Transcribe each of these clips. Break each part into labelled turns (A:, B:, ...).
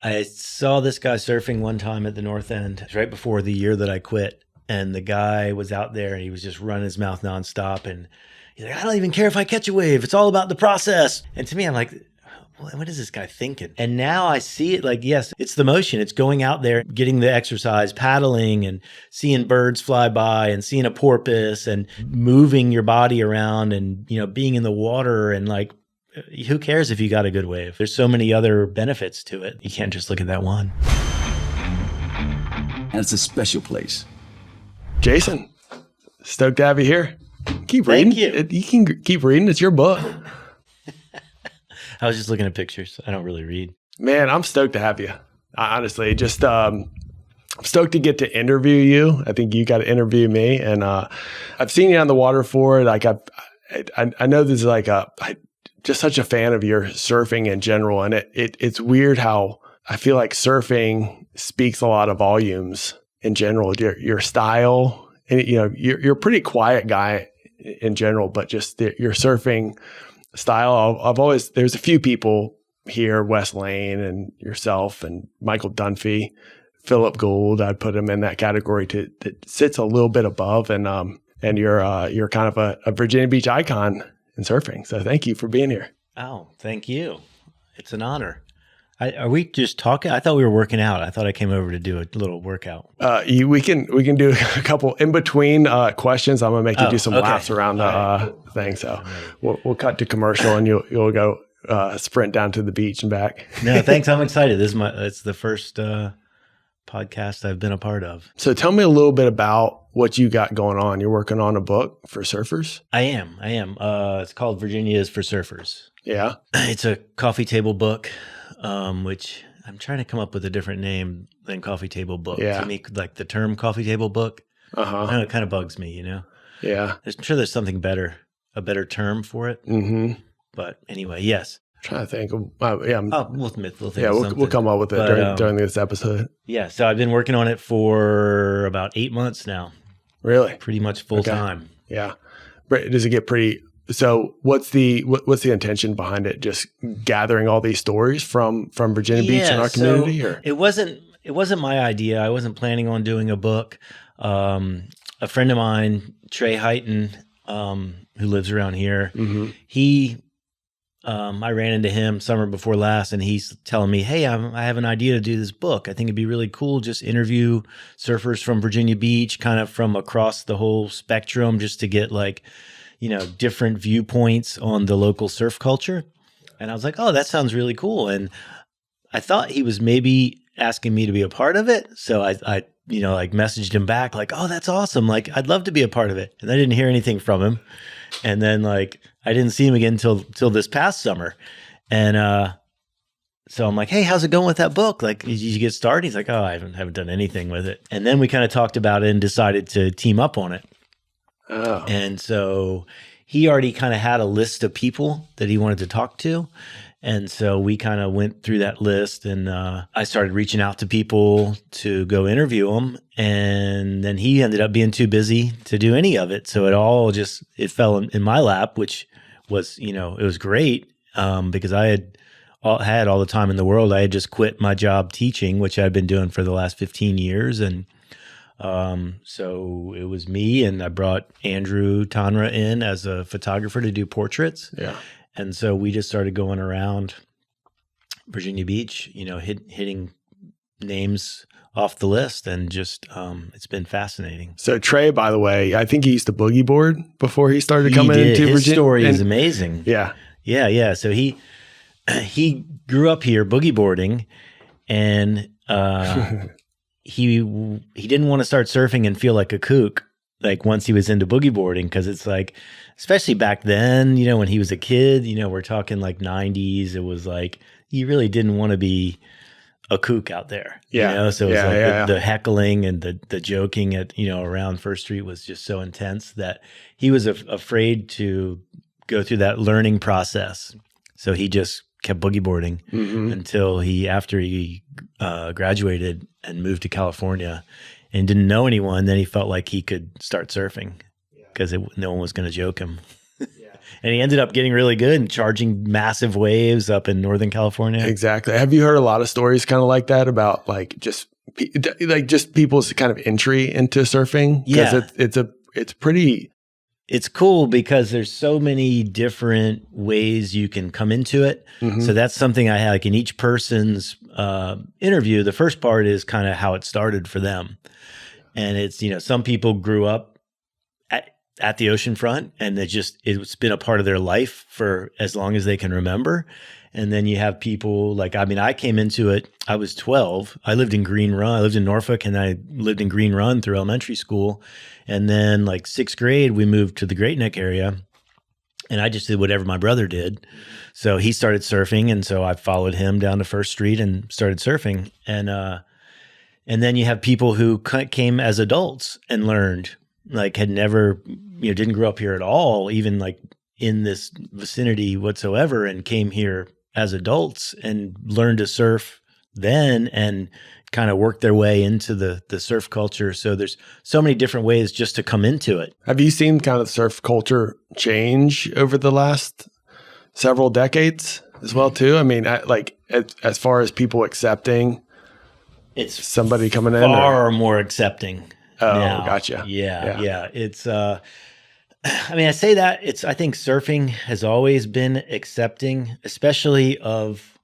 A: I saw this guy surfing one time at the North End. It was right before the year that I quit. And the guy was out there and he was just running his mouth nonstop. And he's like, I don't even care if I catch a wave. It's all about the process. And to me, I'm like, what is this guy thinking? And now I see it like, yes, it's the motion. It's going out there, getting the exercise, paddling and seeing birds fly by and seeing a porpoise and moving your body around and, being in the water and like, who cares if you got a good wave? There's so many other benefits to it. You can't just look at that one.
B: And it's a special place.
C: Jason, stoked to have you here. Keep reading.
A: Thank you.
C: You can keep reading. It's your book.
A: I was just looking at pictures. I don't really read.
C: Man, I'm stoked to have you. Honestly, just I'm stoked to get to interview you. I think you got to interview me, and I've seen you on the water for it. Like I know this is like just such a fan of your surfing in general, and it's weird how I feel like surfing speaks a lot of volumes in general. Your style, and you're a pretty quiet guy in general, but just your surfing style. There's a few people here, Wes Lane and yourself and Michael Dunphy, Philip Gould. I'd put him in that category that sits a little bit above, and you're kind of a Virginia Beach icon in surfing. So thank you for being here.
A: Oh, thank you. It's an honor. Are we just talking? I thought we were working out. I thought I came over to do a little workout.
C: We can do a couple in between questions. I'm gonna make you do some laps around the thing. So we'll cut to commercial, and you'll go sprint down to the beach and back.
A: No, thanks. I'm excited. It's the first podcast I've been a part of.
C: So tell me a little bit about what you got going on. You're working on a book for surfers?
A: I am. It's called Virginia is for Surfers.
C: Yeah.
A: It's a coffee table book. Which I'm trying to come up with a different name than coffee table book.
C: Yeah.
A: To me, like the term coffee table book, I know it kind of bugs me,
C: Yeah.
A: I'm sure there's something better, a better term for it.
C: Mm-hmm.
A: But anyway, yes.
C: I'm trying to think. We'll
A: think of something.
C: We'll come up with it during this episode.
A: Yeah. So I've been working on it for about 8 months now.
C: Really?
A: Pretty much full time.
C: Yeah. Does it get pretty... So what's the intention behind it? Just gathering all these stories from Virginia Beach and our community? Or?
A: It wasn't my idea. I wasn't planning on doing a book. A friend of mine, Trey Heighton, who lives around here, I ran into him summer before last, and he's telling me, hey, I have an idea to do this book. I think it'd be really cool. Just interview surfers from Virginia Beach, kind of from across the whole spectrum, just to get like, different viewpoints on the local surf culture. And I was like, oh, that sounds really cool. And I thought he was maybe asking me to be a part of it. So I like messaged him back like, oh, that's awesome. Like, I'd love to be a part of it. And I didn't hear anything from him. And then like, I didn't see him again till this past summer. And, so I'm like, hey, how's it going with that book? Like, did you get started? He's like, oh, I haven't done anything with it. And then we kind of talked about it and decided to team up on it.
C: Oh.
A: And so he already kind of had a list of people that he wanted to talk to. And so we kind of went through that list, and I started reaching out to people to go interview them. And then he ended up being too busy to do any of it. So it fell in my lap, which was, it was great because I had all the time in the world. I had just quit my job teaching, which I'd been doing for the last 15 years. And so it was me, and I brought Andrew Tanra in as a photographer to do portraits.
C: Yeah.
A: And so we just started going around Virginia Beach, hitting names off the list, and just, it's been fascinating.
C: So Trey, by the way, I think he used to boogie board before he started coming into Virginia.
A: His story is amazing.
C: Yeah.
A: Yeah. So he grew up here boogie boarding, and, he didn't want to start surfing and feel like a kook, like once he was into boogie boarding, because it's like, especially back then, when he was a kid, we're talking like 90s, it was like, you really didn't want to be a kook out there.
C: Yeah.
A: So it was the heckling and the joking at, around First Street was just so intense that he was afraid to go through that learning process. So he just kept boogie boarding until after he graduated and moved to California and didn't know anyone. Then he felt like he could start surfing because no one was going to joke him. And he ended up getting really good and charging massive waves up in Northern California.
C: Exactly. Have you heard a lot of stories kind of like that about like just people's kind of entry into surfing?
A: Yeah.
C: It's pretty.
A: It's cool because there's so many different ways you can come into it.
C: Mhm.
A: So that's something I had like in each person's interview. The first part is kind of how it started for them. And it's, some people grew up at the oceanfront and it's been a part of their life for as long as they can remember. And then you have people like, I came into it, I was 12. I lived in Green Run. I lived in Norfolk and I lived in Green Run through elementary school. And then like 6th grade, we moved to the Great Neck area and I just did whatever my brother did. So he started surfing. And so I followed him down to First Street and started surfing. And then you have people who came as adults and learned, like had never, didn't grow up here at all, even like in this vicinity whatsoever, and came here as adults and learned to surf then and kind of worked their way into the surf culture. So there's so many different ways just to come into it.
C: Have you seen kind of surf culture change over the last several decades as well too? I mean, as far as people accepting
A: it's
C: somebody coming in,
A: far more accepting.
C: Oh,
A: now.
C: gotcha.
A: Yeah. It's, I say that I think surfing has always been accepting, especially of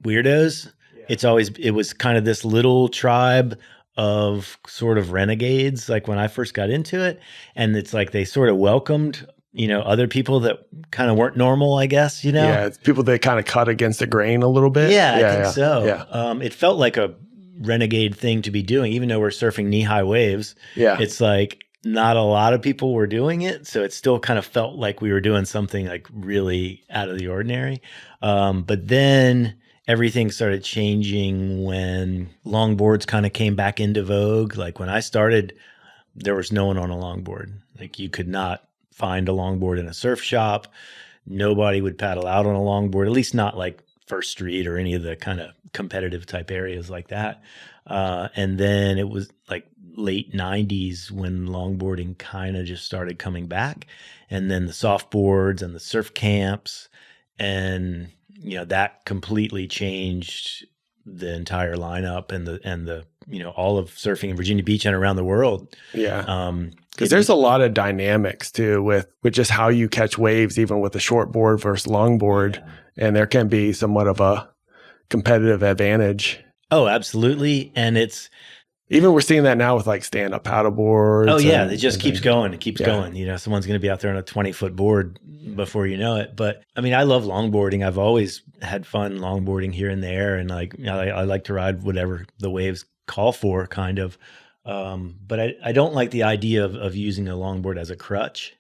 A: weirdos. Yeah. It was kind of this little tribe of sort of renegades, like when I first got into it. And it's like they sort of welcomed, other people that kind of weren't normal, I guess,
C: Yeah, it's people that kind of cut against the grain a little bit.
A: Yeah, I think so.
C: Yeah.
A: It felt like a renegade thing to be doing, even though we're surfing knee-high waves.
C: Yeah.
A: It's like not a lot of people were doing it. So it still kind of felt like we were doing something like really out of the ordinary. But then everything started changing when longboards kind of came back into vogue. Like when I started, there was no one on a longboard. Like you could not find a longboard in a surf shop. Nobody would paddle out on a longboard, at least not like First Street or any of the kind of competitive type areas like that. And then it was like late 90s when longboarding kind of just started coming back. And then the softboards and the surf camps. And, that completely changed the entire lineup and the all of surfing in Virginia Beach and around the world.
C: Yeah. Because there's a lot of dynamics too with just how you catch waves, even with a short board versus longboard. Yeah. And there can be somewhat of a competitive advantage.
A: Oh, absolutely. And it's
C: even we're seeing that now with like stand-up paddle boards.
A: Oh yeah, it just keeps going. It keeps going. Someone's going to be out there on a 20-foot board before you know it. But I love longboarding. I've always had fun longboarding here and there, and like I like to ride whatever the waves call for, kind of. But I don't like the idea of using a longboard as a crutch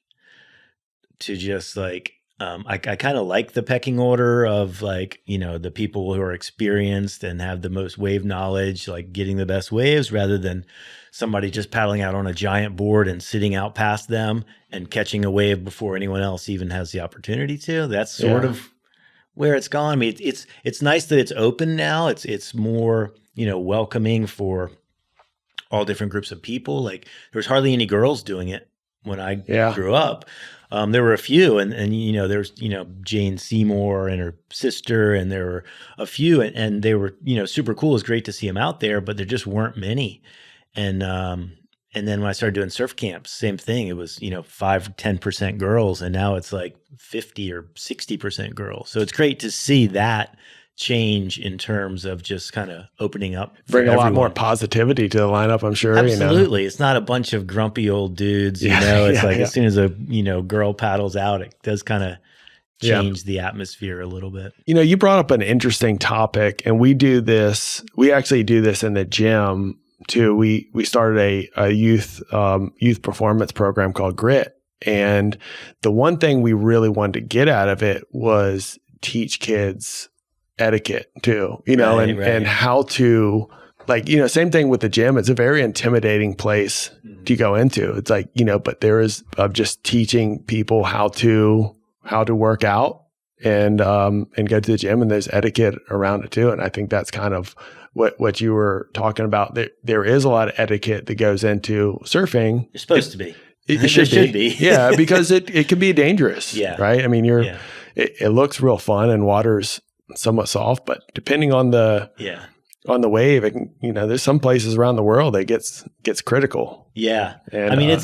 A: to just like. I kind of like the pecking order of like, the people who are experienced and have the most wave knowledge, like getting the best waves rather than somebody just paddling out on a giant board and sitting out past them and catching a wave before anyone else even has the opportunity to. That's sort of where it's gone. It's nice that it's open now. It's more, welcoming for all different groups of people. Like there was hardly any girls doing it when I grew up. There were a few, and there's Jane Seymour and her sister, and there were a few, and they were super cool. It was great to see them out there, but there just weren't many. And then when I started doing surf camps, same thing. It was 5-10% girls, and now it's like 50 or 60% girls. So it's great to see that change in terms of just kind of opening up.
C: Bring a lot more positivity to the lineup, I'm sure.
A: Absolutely. It's not a bunch of grumpy old dudes, as soon as a, girl paddles out, it does kind of change the atmosphere a little bit.
C: You brought up an interesting topic, and we actually do this in the gym too. We started a youth performance program called Grit. And the one thing we really wanted to get out of it was teach kids etiquette too, and how to same thing with the gym. It's a very intimidating place to go into. It's like, but there is just teaching people how to work out and go to the gym, and there's etiquette around it too. And I think that's kind of what you were talking about. There is a lot of etiquette that goes into surfing.
A: You're supposed to be.
C: It should be. Yeah, because it can be dangerous.
A: Yeah.
C: Right. I mean, it looks real fun and water's somewhat soft, but depending on the wave, it can, there's some places around the world that gets critical.
A: Yeah.
C: And,
A: I mean,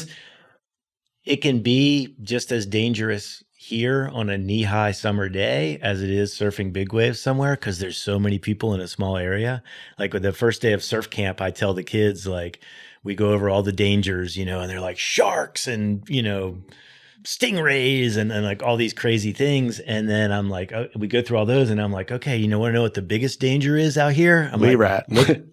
A: it can be just as dangerous here on a knee-high summer day as it is surfing big waves somewhere, because there's so many people in a small area. Like with the first day of surf camp, I tell the kids, like, we go over all the dangers, and they're like sharks and, stingrays and like all these crazy things. And then I'm like, we go through all those and I'm like, okay, want to know what the biggest danger is out here? I'm
C: rat.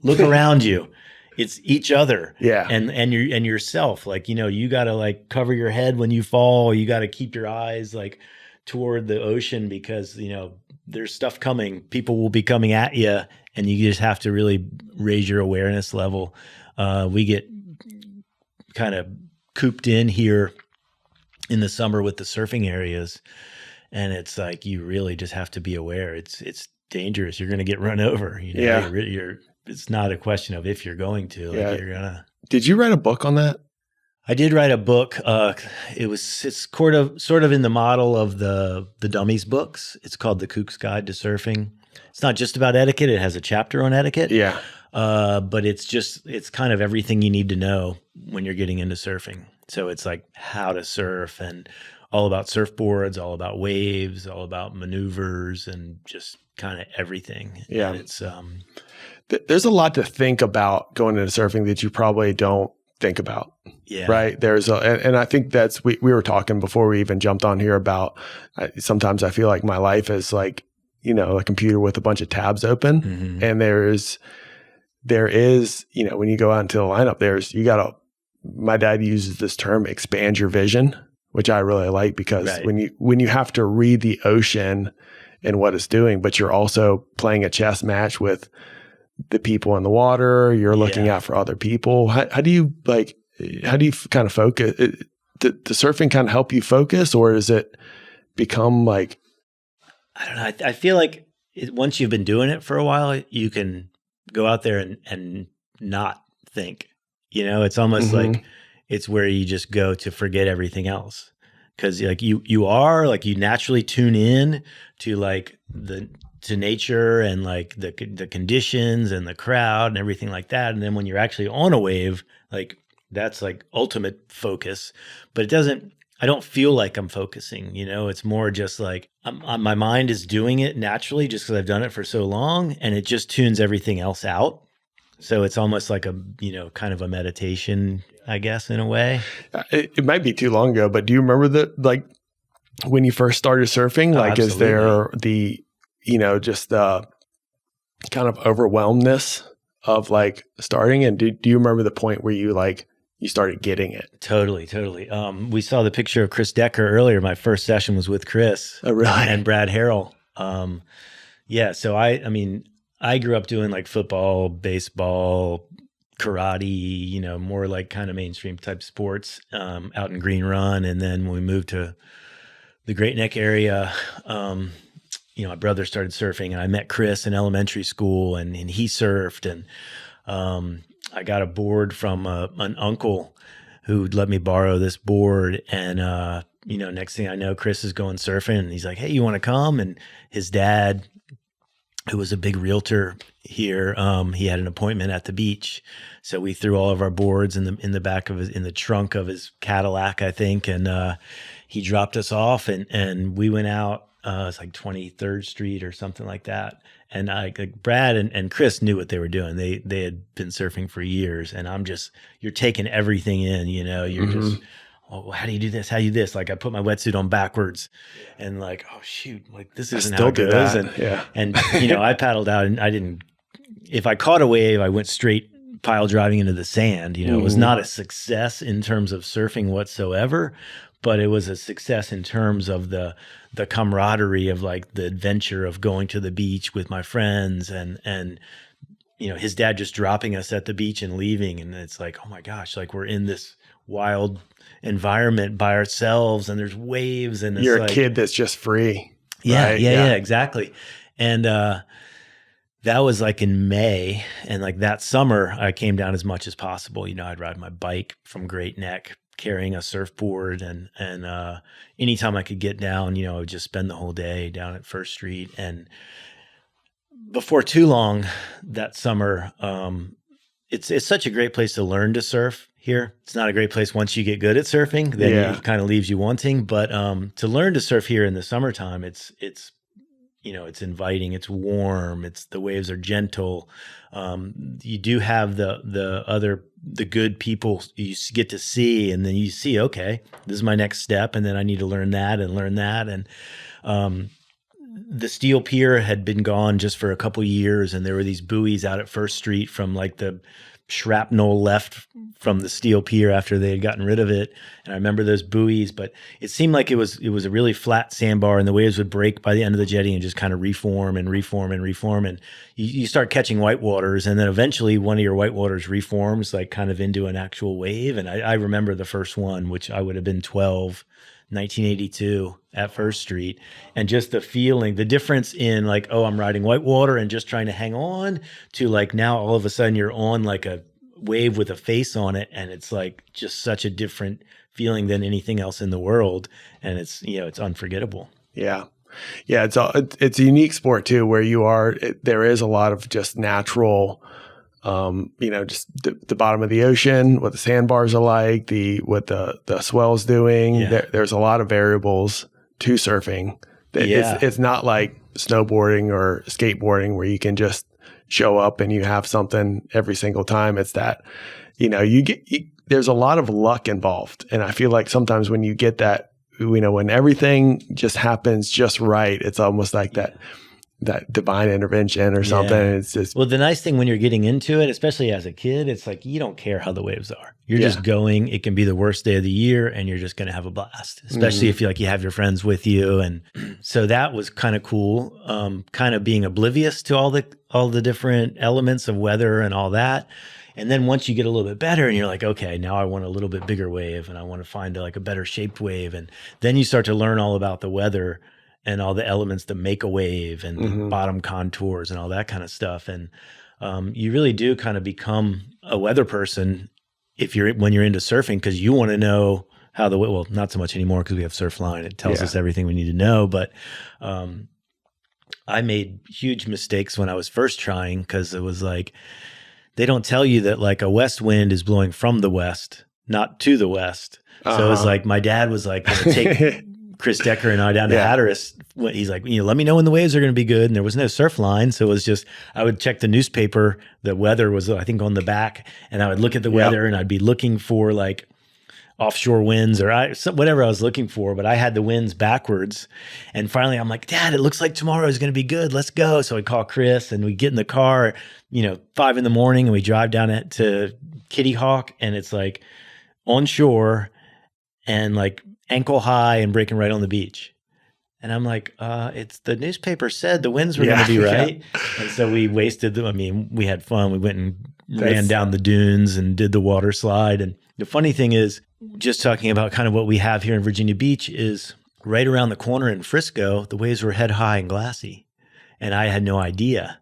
A: Look around you. It's each other.
C: Yeah.
A: And yourself. Like, you got to like cover your head when you fall. You got to keep your eyes like toward the ocean because, there's stuff coming. People will be coming at you and you just have to really raise your awareness level. We get kind of cooped in here in the summer with the surfing areas. And it's like, you really just have to be aware. It's dangerous. You're going to get run over.
C: Yeah.
A: It's not a question of if you're going to. Like you're gonna.
C: Did you write a book on that?
A: I did write a book. It's sort of in the model of the Dummies books. It's called The Kook's Guide to Surfing. It's not just about etiquette. It has a chapter on etiquette.
C: Yeah.
A: But it's kind of everything you need to know when you're getting into surfing. So it's like how to surf and all about surfboards, all about waves, all about maneuvers, and just kind of everything.
C: Yeah.
A: And it's
C: there's a lot to think about going into surfing that you probably don't think about.
A: Yeah.
C: Right. And I think that's, we were talking before we even jumped on here about, sometimes I feel like my life is like, a computer with a bunch of tabs open. Mm-hmm. And there is, when you go out into the lineup, my dad uses this term, expand your vision, which I really like because when you have to read the ocean and what it's doing, but you're also playing a chess match with the people in the water, you're looking out for other people. How do you kind of focus? The surfing kind of help you focus, or does it become like,
A: I don't know. I feel like once you've been doing it for a while, you can go out there and not think, it's almost like it's where you just go to forget everything else. Cause like you naturally tune in to like to nature and like the conditions and the crowd and everything like that. And then when you're actually on a wave, like that's like ultimate focus, but I don't feel like I'm focusing, it's more just like my mind is doing it naturally just because I've done it for so long and it just tunes everything else out. So it's almost like a, kind of a meditation, I guess, in a way. It
C: might be too long ago, but do you remember when you first started surfing? Like, is there just the kind of overwhelmedness of like starting? And do you remember the point where you started getting it?
A: Totally. We saw the picture of Chris Decker earlier. My first session was with Chris.
C: Oh, really?
A: And Brad Harrell. So I grew up doing like football, baseball, karate, more like kind of mainstream type sports out in Green Run. And then when we moved to the Great Neck area, my brother started surfing and I met Chris in elementary school and he surfed. And I got a board from an uncle who'd let me borrow this board. And, next thing I know, Chris is going surfing and he's like, hey, you want to come? And his dad, who was a big realtor here, he had an appointment at the beach. So we threw all of our boards in the back of in the trunk of his Cadillac, I think. And he dropped us off and we went out. It's like 23rd Street or something like that. And Brad and Chris knew what they were doing. They had been surfing for years. And you're taking everything in, you're just, oh, how do you do this? How do you do this? Like I put my wetsuit on backwards and like, oh shoot, like this isn't how it goes. And I paddled out and if I caught a wave, I went straight pile driving into the sand. It was not a success in terms of surfing whatsoever, but it was a success in terms of the camaraderie of like the adventure of going to the beach with my friends and his dad just dropping us at the beach and leaving. And it's like, oh my gosh, like we're in this wild environment by ourselves and there's waves and
C: you're a kid that's just free.
A: Yeah,
C: right?
A: yeah, exactly. And that was like in May, and like that summer I came down as much as possible. I'd ride my bike from Great Neck carrying a surfboard, and anytime I could get down, I would just spend the whole day down at First Street. And before too long that summer, it's such a great place to learn to surf here. It's not a great place once you get good at surfing, then it kind of leaves you wanting. But to learn to surf here in the summertime, it's inviting, it's warm, the waves are gentle. You do have the good people you get to see, and then you see, okay, this is my next step, and then I need to learn that. And the steel pier had been gone just for a couple years, and there were these buoys out at First Street from like the shrapnel left from the steel pier after they had gotten rid of it. And I remember those buoys, but it seemed like it was a really flat sandbar, and the waves would break by the end of the jetty and just kind of reform. And you start catching whitewaters, and then eventually one of your whitewaters reforms like kind of into an actual wave. And I remember the first one, which I would have been 12, 1982 at First Street, and just the feeling, the difference in like, oh, I'm riding whitewater and just trying to hang on, to like now all of a sudden you're on like a wave with a face on it, and it's like just such a different feeling than anything else in the world, and it's unforgettable.
C: Yeah. It's a unique sport too, where there is a lot of just natural, just the bottom of the ocean, what the sandbars are like, what the swell's doing. Yeah. There's a lot of variables to surfing. It's not like snowboarding or skateboarding where you can just show up and you have something every single time. It's that, there's a lot of luck involved. And I feel like sometimes when you get that, when everything just happens just right, it's almost like that divine intervention or something. Yeah. It's just,
A: well, the nice thing when you're getting into it, especially as a kid, it's like you don't care how the waves are. You're just going. It can be the worst day of the year, and you're just going to have a blast, especially if you have your friends with you. And so that was kind of cool, kind of being oblivious to all the different elements of weather and all that. And then once you get a little bit better and you're like, okay, now I want a little bit bigger wave, and I want to find a better shaped wave. And then you start to learn all about the weather and all the elements that make a wave, and the bottom contours and all that kind of stuff. And you really do kind of become a weather person when you're into surfing, because you want to know how well, not so much anymore because we have Surfline. It tells us everything we need to know. But I made huge mistakes when I was first trying, because it was like, they don't tell you that like a west wind is blowing from the west, not to the west. So it's like my dad was like, going to take Chris Decker and I down to Hatteras. He's like, let me know when the waves are going to be good. And there was no Surfline. So it was just, I would check the newspaper. The weather was, I think, on the back, and I would look at the weather, and I'd be looking for like offshore winds or whatever I was looking for, but I had the winds backwards. And finally I'm like, Dad, it looks like tomorrow is going to be good. Let's go. So I call Chris, and we get in the car, 5 a.m, and we drive down to Kitty Hawk, and it's like on shore and like ankle high and breaking right on the beach. And I'm like, it's the newspaper said the winds were going to be right. And so we wasted them. We had fun. We went and ran down the dunes and did the water slide. And the funny thing is, just talking about kind of what we have here in Virginia Beach, is right around the corner in Frisco, the waves were head high and glassy. And I had no idea.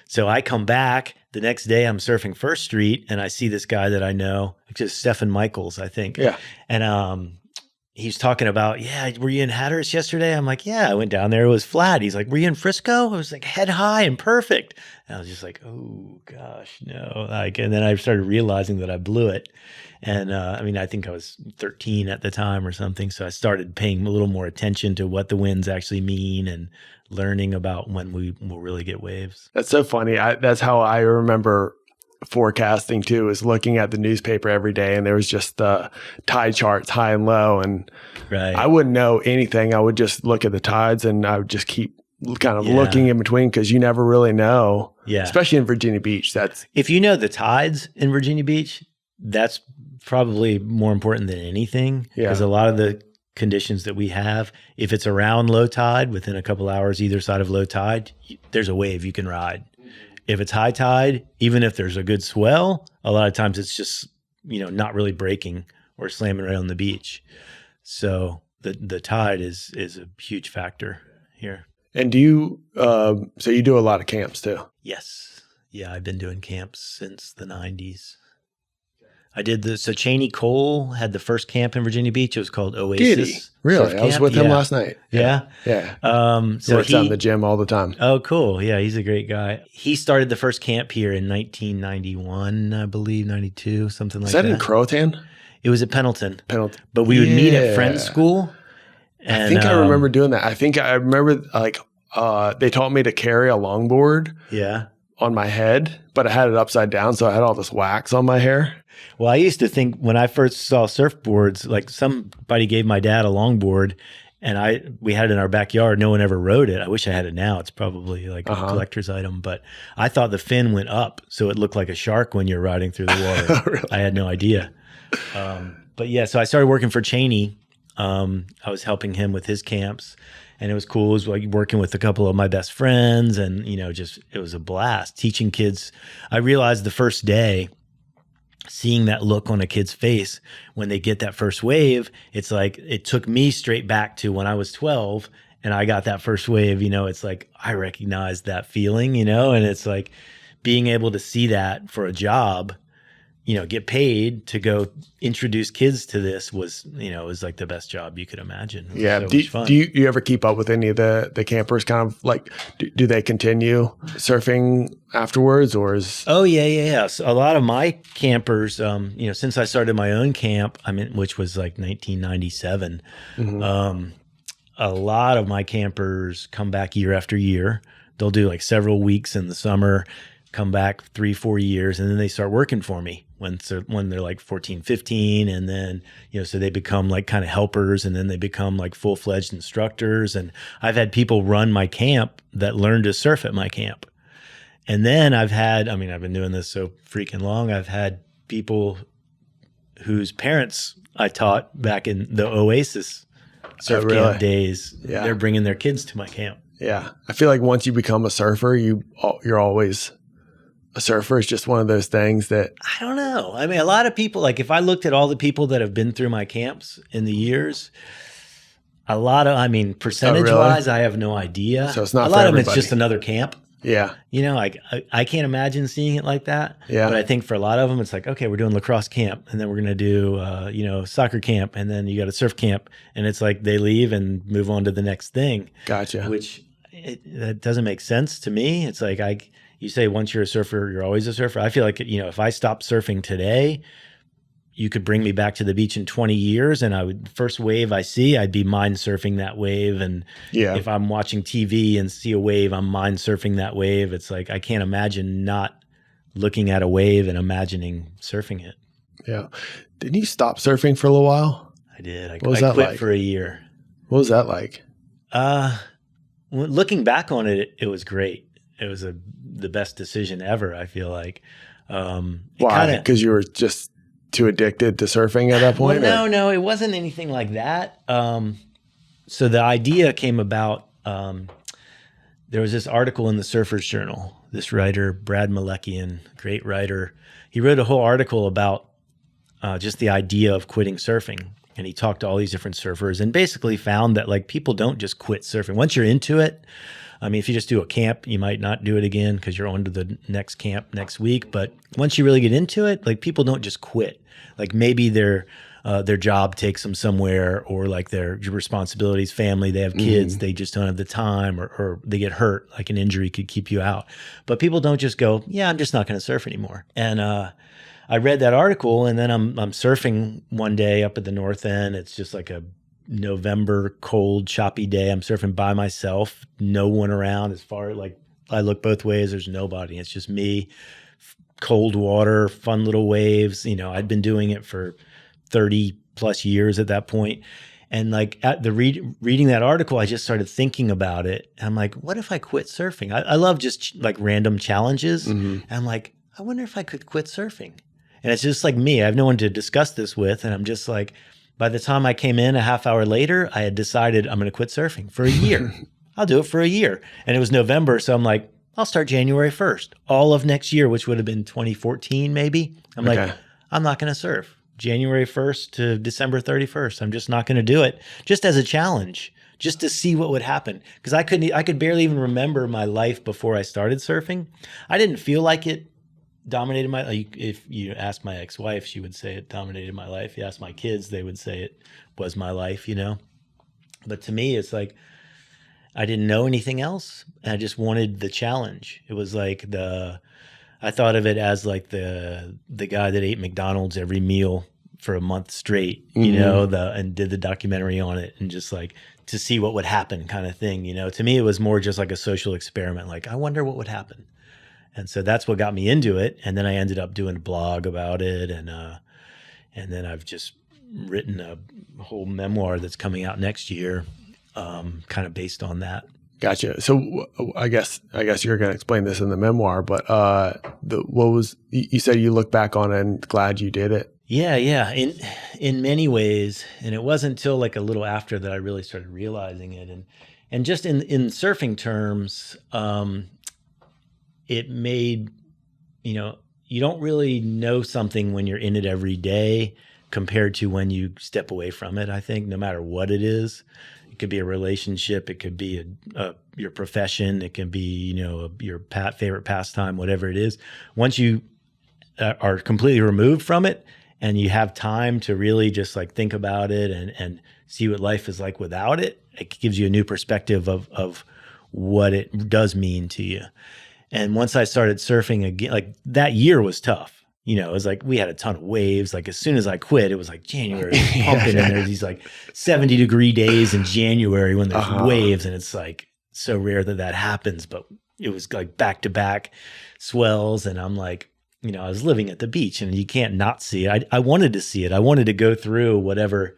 A: So I come back the next day, I'm surfing First Street, and I see this guy that I know, just Stephen Michaels, I think. Yeah. And he's talking about, were you in Hatteras yesterday? I'm like, yeah, I went down there. It was flat. He's like, were you in Frisco? I was like, head high and perfect. And I was just like, oh gosh, no. And then I started realizing that I blew it. And I think I was 13 at the time or something. So I started paying a little more attention to what the winds actually mean, and learning about when we will really get waves.
C: That's so funny. That's how I remember forecasting too, is looking at the newspaper every day, and there was just the tide charts, high and low, and I wouldn't know anything. I would just look at the tides, and I would just keep kind of looking in between, because you never really know. Yeah, especially in Virginia Beach. If
A: you know the tides in Virginia Beach, that's probably more important than anything, because a lot of the conditions that we have, if it's around low tide, within a couple hours either side of low tide, there's a wave you can ride. If it's high tide, even if there's a good swell, a lot of times it's just, not really breaking or slamming right on the beach. So the tide is a huge factor here.
C: And do you, so you do a lot of camps too?
A: Yes. Yeah, I've been doing camps since the 90s. I did so Cheney Cole had the first camp in Virginia Beach. It was called Oasis.
C: Did he? Really?
A: Surf
C: I was
A: Camp.
C: with him
A: Yeah.
C: last night.
A: Yeah.
C: Yeah.
A: So
C: Works out in the gym all the time.
A: Oh, cool. Yeah, he's a great guy. He started the first camp here in 1991, I believe, 92, something like
C: Is
A: that.
C: that in Croatan?
A: It was at Pendleton.
C: Pendleton.
A: But we would meet at friends' school. And,
C: I think I remember doing that. I think I remember like they taught me to carry a longboard on my head, but I had it upside down, so I had all this wax on my hair.
A: Well, I used to think when I first saw surfboards, like somebody gave my dad a longboard and we had it in our backyard. No one ever rode it. I wish I had it now. It's probably like a collector's item, but I thought the fin went up so it looked like a shark when you're riding through the water.
C: Really?
A: I had no idea. But yeah, so I started working for Cheney. I was helping him with his camps, and it was cool. It was like working with a couple of my best friends, and it was a blast teaching kids. I realized the first day, seeing that look on a kid's face when they get that first wave, it's like it took me straight back to when I was 12 and I got that first wave. It's like I recognized that feeling, and it's like being able to see that for a job, get paid to go introduce kids to this was like the best job you could imagine.
C: Yeah.
A: So much fun.
C: Do you ever keep up with any of the campers? Kind of like, do they continue surfing afterwards, or is?
A: Oh yeah. So a lot of my campers, since I started my own camp, which was like 1997, a lot of my campers come back year after year. They'll do like several weeks in the summer, come back 3-4 years, and then they start working for me when they're like 14, 15. And then, so they become like kind of helpers, and then they become like full-fledged instructors. And I've had people run my camp that learned to surf at my camp. And then I've been doing this so freaking long. I've had people whose parents I taught back in the Oasis surf camp days.
C: Yeah.
A: They're bringing their kids to my camp.
C: Yeah. I feel like once you become a surfer, you're always a surfer. It's just one of those things that
A: I don't know. A lot of people, like if I looked at all the people that have been through my camps in the years, a lot of, percentage wise, I have no idea.
C: So it's not
A: a lot
C: for
A: of them.
C: everybody.
A: It's just another camp.
C: Yeah.
A: I can't imagine seeing it like that.
C: Yeah.
A: But I think for a lot of them, it's like, okay, we're doing lacrosse camp, and then we're going to do, soccer camp, and then you got a surf camp, and it's like they leave and move on to the next thing.
C: Gotcha.
A: Which that doesn't make sense to me. It's like you say once you're a surfer, you're always a surfer. I feel like, if I stopped surfing today, you could bring me back to the beach in 20 years and first wave I see, I'd be mind surfing that wave. And if I'm watching TV and see a wave, I'm mind surfing that wave. It's like, I can't imagine not looking at a wave and imagining surfing it.
C: Yeah. Didn't you stop surfing for a little while?
A: I did. I
C: What was that
A: quit
C: like?
A: for a year.
C: What was that like?
A: Looking back on it, it was great. It was the best decision ever, I feel like.
C: Why? Because you were just too addicted to surfing at that point?
A: Well, no, it wasn't anything like that. So the idea came about, there was this article in the Surfer's Journal. This writer, Brad Malekian, great writer, he wrote a whole article about just the idea of quitting surfing. And he talked to all these different surfers and basically found that like people don't just quit surfing. Once you're into it, if you just do a camp, you might not do it again because you're on to the next camp next week. But once you really get into it, like people don't just quit. Like maybe their job takes them somewhere, or like their responsibilities, family, they have kids, they just don't have the time, or they get hurt, like an injury could keep you out. But people don't just go, yeah, I'm just not going to surf anymore. And I read that article, and then I'm surfing one day up at the north end. It's just like a November cold, choppy day. I'm surfing by myself, no one around. As far like I look both ways, there's nobody. It's just me, cold water, fun little waves. I'd been doing it for 30 plus years at that point. And like at the reading that article, I just started thinking about it. And I'm like, what if I quit surfing? I love just like random challenges. And I'm like, I wonder if I could quit surfing. And it's just like me. I have no one to discuss this with. And I'm just like, by the time I came in a half hour later, I had decided I'm going to quit surfing for a year. I'll do it for a year. And it was November. So I'm like, I'll start January 1st. All of next year, which would have been 2014 maybe. I'm like, I'm not going to surf. January 1st to December 31st. I'm just not going to do it. Just as a challenge, just to see what would happen. Because I could barely even remember my life before I started surfing. I didn't feel like it dominated my life. If you ask my ex-wife, she would say it dominated my life. You ask my kids, they would say it was my life, you know? But to me, it's like, I didn't know anything else. And I just wanted the challenge. It was like I thought of it as like the guy that ate McDonald's every meal for a month straight, you know, and did the documentary on it, and just like to see what would happen kind of thing, you know. To me, it was more just like a social experiment. Like, I wonder what would happen. And so that's what got me into it. And then I ended up doing a blog about it. And then I've just written a whole memoir that's coming out next year, kind of based on that.
C: Gotcha. So I guess you're going to explain this in the memoir, but you said you look back on it and glad you did it.
A: Yeah. In many ways. And it wasn't until like a little after that I really started realizing it. And just in surfing terms, it made, you know, you don't really know something when you're in it every day compared to when you step away from it. I think no matter what it is, it could be a relationship, it could be your profession, it can be, you know, your favorite pastime, whatever it is. Once you are completely removed from it and you have time to really just like think about it and see what life is like without it, it gives you a new perspective of what it does mean to you. And once I started surfing again, like that year was tough. You know, it was like we had a ton of waves. Like as soon as I quit, it was like January was pumping, and there's these like 70-degree days in January when there's waves, and it's like so rare that happens. But it was like back-to-back swells, and I'm like, you know, I was living at the beach, and you can't not see it. I wanted to see it. I wanted to go through whatever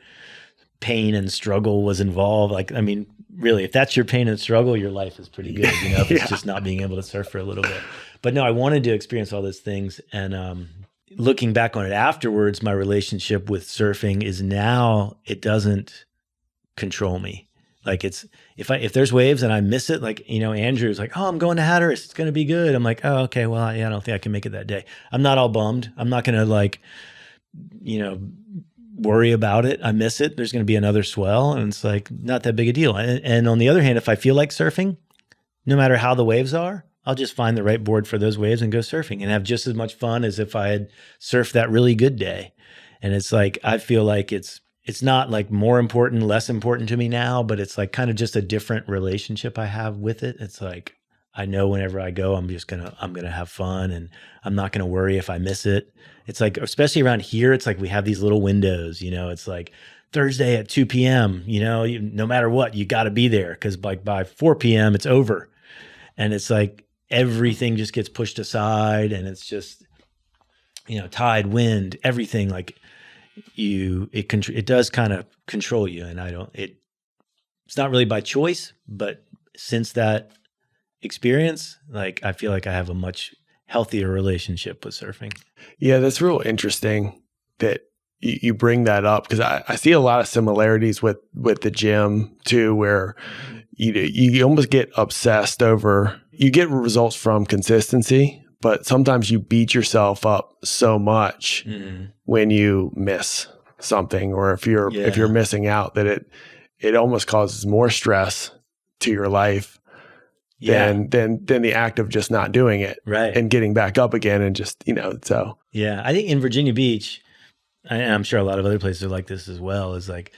A: pain and struggle was involved. Like, I mean, really, if that's your pain and struggle, your life is pretty good. You know, if it's just not being able to surf for a little bit. But no, I wanted to experience all those things. And looking back on it afterwards, my relationship with surfing is now it doesn't control me. Like it's if there's waves and I miss it, like, you know, Andrew's like, oh, I'm going to Hatteras, it's going to be good. I'm like, oh, okay, well, I don't think I can make it that day. I'm not all bummed. I'm not going to like, you know, worry about it. I miss it. There's going to be another swell, and it's like not that big a deal. And on the other hand, if I feel like surfing, no matter how the waves are, I'll just find the right board for those waves and go surfing and have just as much fun as if I had surfed that really good day. And it's like, I feel like it's not like more important, less important to me now, but it's like kind of just a different relationship I have with it. It's like, I know whenever I go, I'm going to have fun, and I'm not going to worry if I miss it. It's like, especially around here, it's like we have these little windows, you know, it's like Thursday at 2 p.m., you know, no matter what, you got to be there, because like by 4 p.m. it's over. And it's like everything just gets pushed aside, and it's just, you know, tide, wind, everything, like it does kind of control you. And it's not really by choice, but since that experience, like I feel like I have a much healthier relationship with surfing. Yeah,
C: that's real interesting that you bring that up, because I see a lot of similarities with the gym too, where you almost get obsessed over, you get results from consistency, but sometimes you beat yourself up so much when you miss something, or if you're missing out, that it almost causes more stress to your life than the act of just not doing it,
A: right,
C: and getting back up again, and just, you know. So
A: yeah, I think in Virginia Beach, and I'm sure a lot of other places are like this as well, is like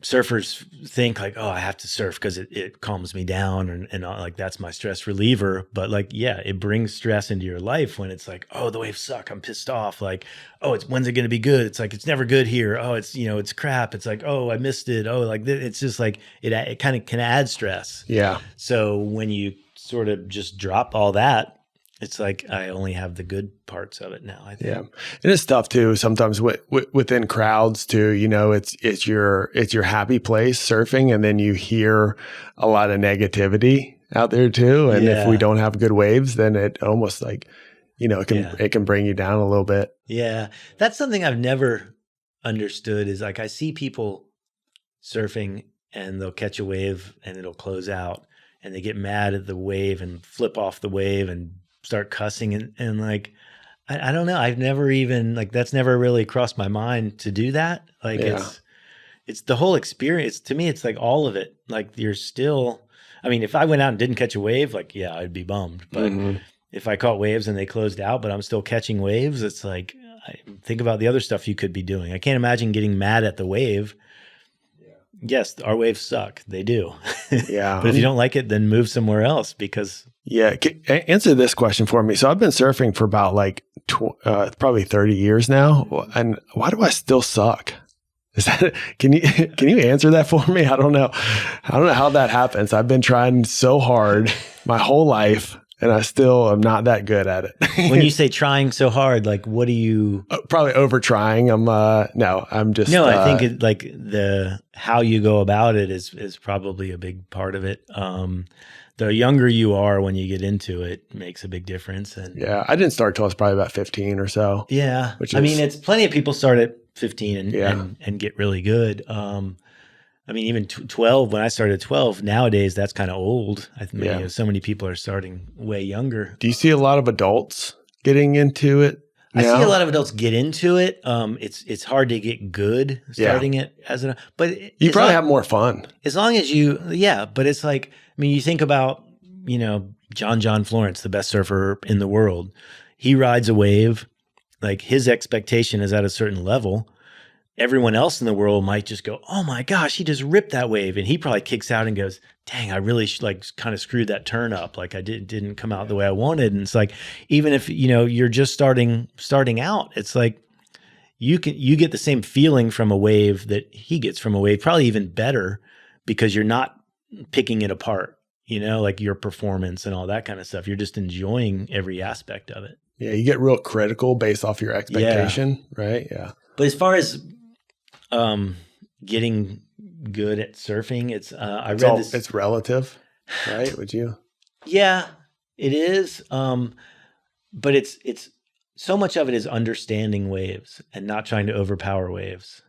A: surfers think like, oh, I have to surf because it calms me down, and like that's my stress reliever. But like, yeah, it brings stress into your life when it's like, oh, the waves suck, I'm pissed off. Like, oh, when's it going to be good? It's like, it's never good here. Oh, it's, you know, it's crap. It's like, oh, I missed it. Oh, like it's just like it kind of can add stress.
C: Yeah.
A: So when you sort of just drop all that, it's like I only have the good parts of it now, I think.
C: Yeah. And it's tough too, sometimes within crowds too, you know, it's your happy place surfing, and then you hear a lot of negativity out there too. And if we don't have good waves, then it almost like, you know, it can bring you down a little bit.
A: Yeah. That's something I've never understood, is like I see people surfing and they'll catch a wave and it'll close out, and they get mad at the wave and flip off the wave and start cussing, and like, I don't know. I've never even, like, that's never really crossed my mind to do that. Like it's the whole experience. To me, it's like all of it. Like you're still, I mean, if I went out and didn't catch a wave, like, yeah, I'd be bummed, but if I caught waves and they closed out, but I'm still catching waves, it's like, think about the other stuff you could be doing. I can't imagine getting mad at the wave. Yes, our waves suck. They do.
C: Yeah.
A: But if you don't like it, then move somewhere else because.
C: Yeah. Answer this question for me. So I've been surfing for about like probably 30 years now. And why do I still suck? Is that, can you answer that for me? I don't know how that happens. I've been trying so hard my whole life and I still am not that good at it.
A: When you say trying so hard, like what do you?
C: Probably over trying. I'm just.
A: No, I think like how you go about it is probably a big part of it. The younger you are when you get into it makes a big difference. And
C: yeah, I didn't start till I was probably about 15 or so.
A: Yeah. I mean, it's plenty of people start at 15 and get really good. I mean, even 12, when I started at 12, nowadays that's kind of old. I think so many people are starting way younger.
C: Do you see a lot of adults getting into it now?
A: I see a lot of adults get into it. It's hard to get good starting it but
C: you probably have more fun.
A: As long as but it's like, I mean, you think about, John Florence, the best surfer in the world. He rides a wave, like his expectation is at a certain level. Everyone else in the world might just go, oh my gosh, he just ripped that wave. And he probably kicks out and goes, dang, I really kind of screwed that turn up. Like I didn't come out the way I wanted. And it's like, even if, you're just starting out, it's like you get the same feeling from a wave that he gets from a wave, probably even better because you're not picking it apart, like your performance and all that kind of stuff. You're just enjoying every aspect of it.
C: Yeah. You get real critical based off your expectation, right? Yeah.
A: But as far as getting good at surfing, it's relative,
C: right? Would you?
A: Yeah, it is. But it's so much of it is understanding waves and not trying to overpower waves.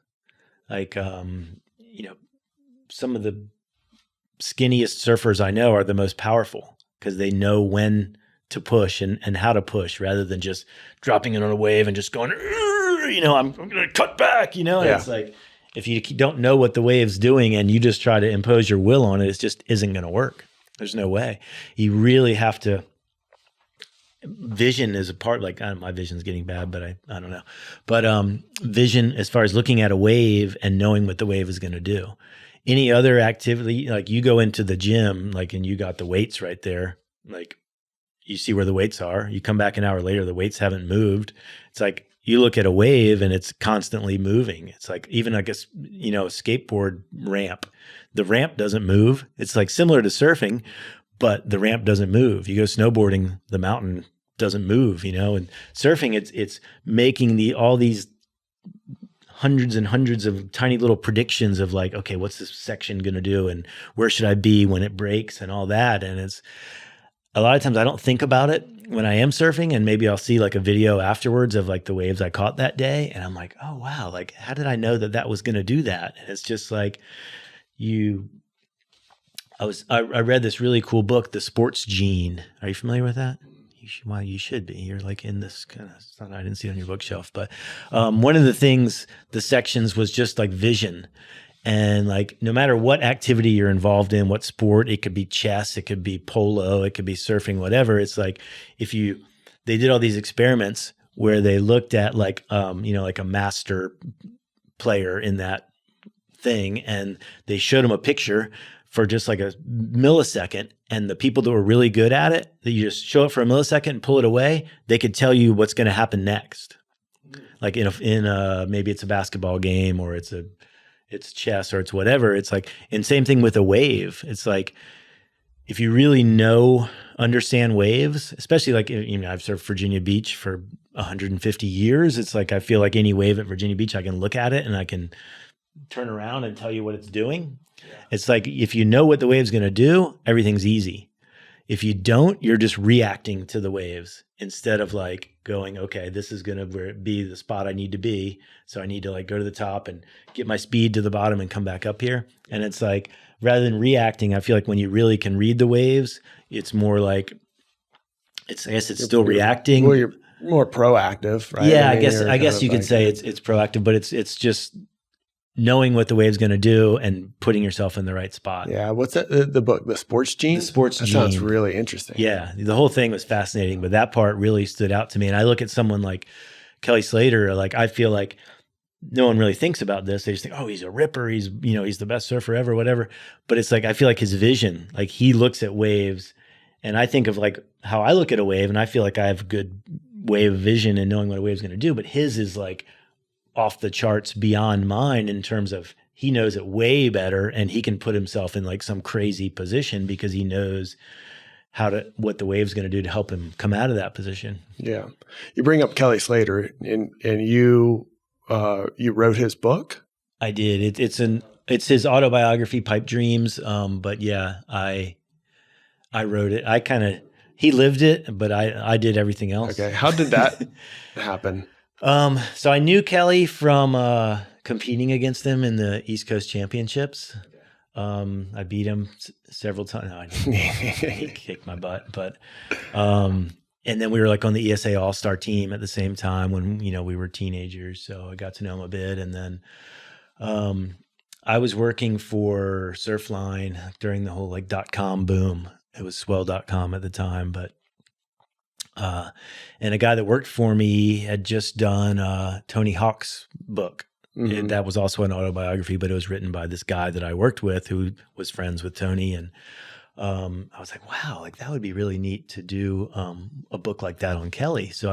A: Like, some of the skinniest surfers I know are the most powerful because they know when to push and how to push rather than just dropping it on a wave and just going, I'm going to cut back, and it's like, if you don't know what the wave's doing and you just try to impose your will on it, it just isn't going to work. There's no way. You really have to, vision is a part, like my vision's getting bad, but I don't know. But vision as far as looking at a wave and knowing what the wave is going to do. Any other activity, like you go into the gym, like, and you got the weights right there, like you see where the weights are. You come back an hour later, the weights haven't moved. It's like, you look at a wave and it's constantly moving. It's like even a skateboard ramp. The ramp doesn't move. It's like similar to surfing, but the ramp doesn't move. You go snowboarding, the mountain doesn't move, and surfing, it's making all these hundreds and hundreds of tiny little predictions of like, okay, what's this section going to do? And where should I be when it breaks and all that? And it's a lot of times I don't think about it when I am surfing, and maybe I'll see like a video afterwards of like the waves I caught that day. And I'm like, oh, wow. Like, how did I know that was going to do that? And it's just like I read this really cool book, The Sports Gene. Are you familiar with that? You should be. You're like in this kind of, I didn't see it on your bookshelf, but one of the sections was just like vision. And like, no matter what activity you're involved in, what sport, it could be chess, it could be polo, it could be surfing, whatever. It's like, they did all these experiments where they looked at like, like a master player in that thing. And they showed them a picture for just like a millisecond. And the people that were really good at it, that you just show it for a millisecond and pull it away, they could tell you what's going to happen next. Like maybe it's a basketball game or it's chess or it's whatever. It's like, and same thing with a wave. It's like, if you really understand waves, especially like, I've surfed Virginia Beach for 150 years. It's like, I feel like any wave at Virginia Beach, I can look at it and I can turn around and tell you what it's doing. Yeah. It's like, if you know what the wave's going to do, everything's easy. If you don't, you're just reacting to the waves instead of like going, okay, this is going to be the spot I need to be. So I need to like go to the top and get my speed to the bottom and come back up here. And it's like, rather than reacting, I feel like when you really can read the waves, it's more like, I guess it's still reacting.
C: Well, you're more proactive, right?
A: Yeah, I guess you could say it's proactive, but it's just knowing what the wave's going to do and putting yourself in the right spot.
C: Yeah. What's that? The book, The Sports Gene?
A: The Sports
C: That
A: Gene.
C: sounds really interesting.
A: Yeah. The whole thing was fascinating, but that part really stood out to me. And I look at someone like Kelly Slater, like I feel like no one really thinks about this. They just think, oh, he's a ripper. He's the best surfer ever, whatever. But it's like, I feel like his vision, like he looks at waves, and I think of like how I look at a wave, and I feel like I have good wave vision and knowing what a wave's going to do. But his is like off the charts beyond mine in terms of he knows it way better, and he can put himself in like some crazy position because he knows what the wave's going to do to help him come out of that position.
C: Yeah. You bring up Kelly Slater, and you wrote his book?
A: I did. It's his autobiography, Pipe Dreams. But yeah, I wrote it. He lived it, but I did everything else.
C: Okay. How did that happen?
A: So I knew Kelly from competing against him in the East Coast Championships. I beat him several times. No, I didn't. He kicked my butt, but and then we were like on the ESA All-Star team at the same time when we were teenagers. So I got to know him a bit, and then I was working for Surfline during the whole like .com boom. It was swell.com at the time, but and a guy that worked for me had just done Tony Hawk's book. Mm-hmm. That was also an autobiography, but it was written by this guy that I worked with who was friends with Tony. And I was like, wow, like that would be really neat to do a book like that on Kelly. So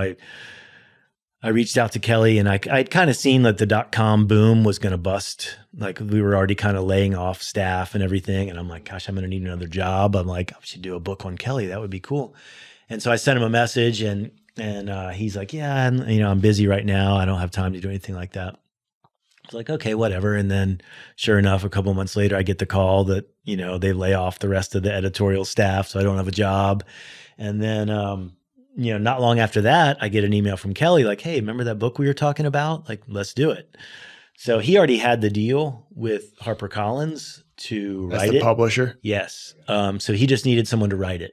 A: I reached out to Kelly, and I'd kind of seen that the .com boom was going to bust. Like we were already kind of laying off staff and everything. And I'm like, gosh, I'm going to need another job. I'm like, I should do a book on Kelly. That would be cool. And so I sent him a message, and he's like, yeah, I'm busy right now. I don't have time to do anything like that. I was like, okay, whatever. And then sure enough, a couple of months later, I get the call that, they lay off the rest of the editorial staff. So I don't have a job. And then, not long after that, I get an email from Kelly like, hey, remember that book we were talking about? Like, let's do it. So he already had the deal with HarperCollins to write it.
C: As the publisher?
A: Yes. So he just needed someone to write it.